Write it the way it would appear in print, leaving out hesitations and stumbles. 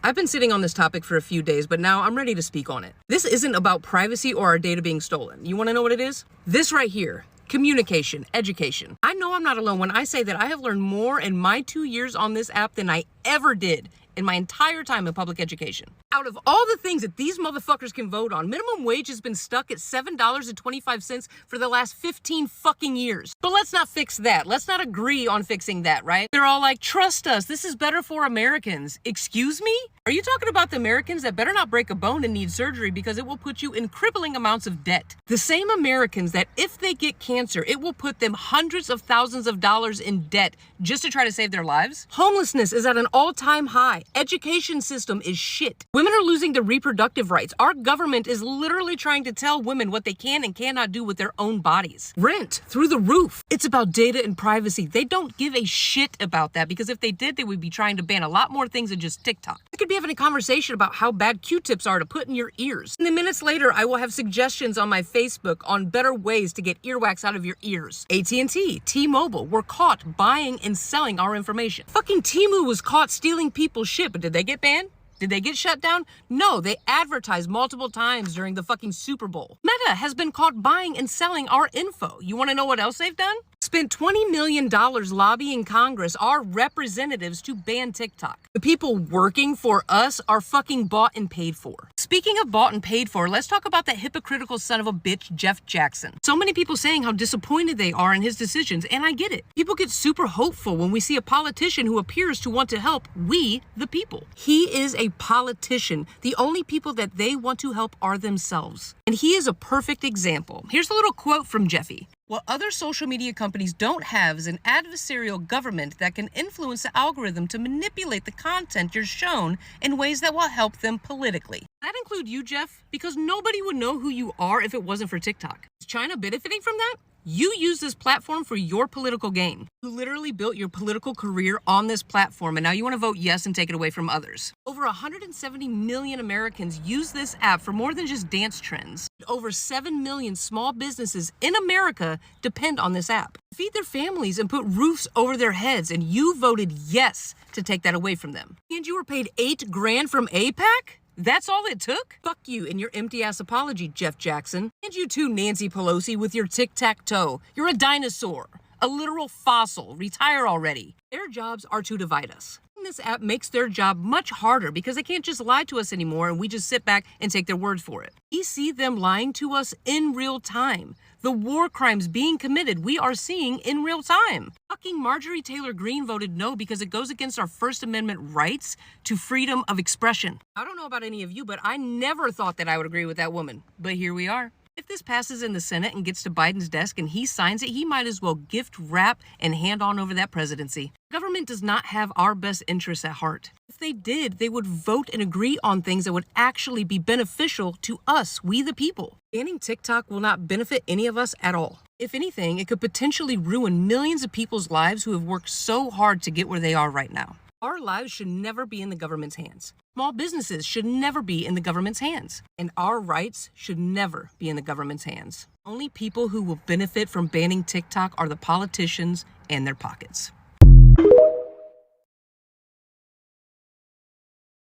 I've been sitting on this topic for a few days, but now I'm ready to speak on it. This isn't about privacy or our data being stolen. You want to know what it is? This right here. Communication, education. I know I'm not alone when I say that I have learned more in my 2 years on this app than I ever did in my entire time in public education. Out of all the things that these motherfuckers can vote on, minimum wage has been stuck at $7.25 for the last 15 fucking years. But let's not fix that. Let's not agree on fixing that, right? They're all like, trust us, this is better for Americans. Excuse me? Are you talking about the Americans that better not break a bone and need surgery because it will put you in crippling amounts of debt? The same Americans that if they get cancer, it will put them hundreds of thousands of dollars in debt just to try to save their lives? Homelessness is at an all-time high. Education system is shit. Women are losing their reproductive rights. Our government is literally trying to tell women what they can and cannot do with their own bodies. Rent through the roof. It's about data and privacy. They don't give a shit about that because if they did, they would be trying to ban a lot more things than just TikTok. I could be having a conversation about how bad Q-tips are to put in your ears. And then minutes later, I will have suggestions on my Facebook on better ways to get earwax out of your ears. AT&T, T-Mobile were caught buying and selling our information. Fucking Temu was caught stealing people's shit, but did they get banned? Did they get shut down? No, they advertised multiple times during the fucking Super Bowl. Meta has been caught buying and selling our info. You want to know what else they've done? Spent $20 million lobbying Congress, our representatives, to ban TikTok. The people working for us are fucking bought and paid for. Speaking of bought and paid for, let's talk about that hypocritical son of a bitch, Jeff Jackson. So many people saying how disappointed they are in his decisions, and I get it. People get super hopeful when we see a politician who appears to want to help we, the people. He is a politician. The only people that they want to help are themselves. And he is a perfect example. Here's a little quote from Jeffy. What other social media companies don't have is an adversarial government that can influence the algorithm to manipulate the content you're shown in ways that will help them politically. That include you, Jeff, because nobody would know who you are if it wasn't for TikTok. Is China benefiting from that? You use this platform for your political gain. You literally built your political career on this platform, and now you want to vote yes and take it away from others. Over 170 million Americans use this app for more than just dance trends. Over 7 million small businesses in America depend on this app. Feed their families and put roofs over their heads, and you voted yes to take that away from them. And you were paid $8 grand from AIPAC? That's all it took? Fuck you and your empty-ass apology, Jeff Jackson. And you too, Nancy Pelosi, with your tic-tac-toe. You're a dinosaur. A literal fossil. Retire already. Their jobs are to divide us. This app makes their job much harder because they can't just lie to us anymore and we just sit back and take their word for it. We see them lying to us in real time. The war crimes being committed, we are seeing in real time. Fucking Marjorie Taylor Greene voted no because it goes against our First Amendment rights to freedom of expression. I don't know about any of you, but I never thought that I would agree with that woman. But here we are. If this passes in the Senate and gets to Biden's desk and he signs it, he might as well gift wrap and hand on over that presidency. Government does not have our best interests at heart. If they did, they would vote and agree on things that would actually be beneficial to us, we the people. Banning TikTok will not benefit any of us at all. If anything, it could potentially ruin millions of people's lives who have worked so hard to get where they are right now. Our lives should never be in the government's hands. Small businesses should never be in the government's hands. And our rights should never be in the government's hands. Only people who will benefit from banning TikTok are the politicians and their pockets.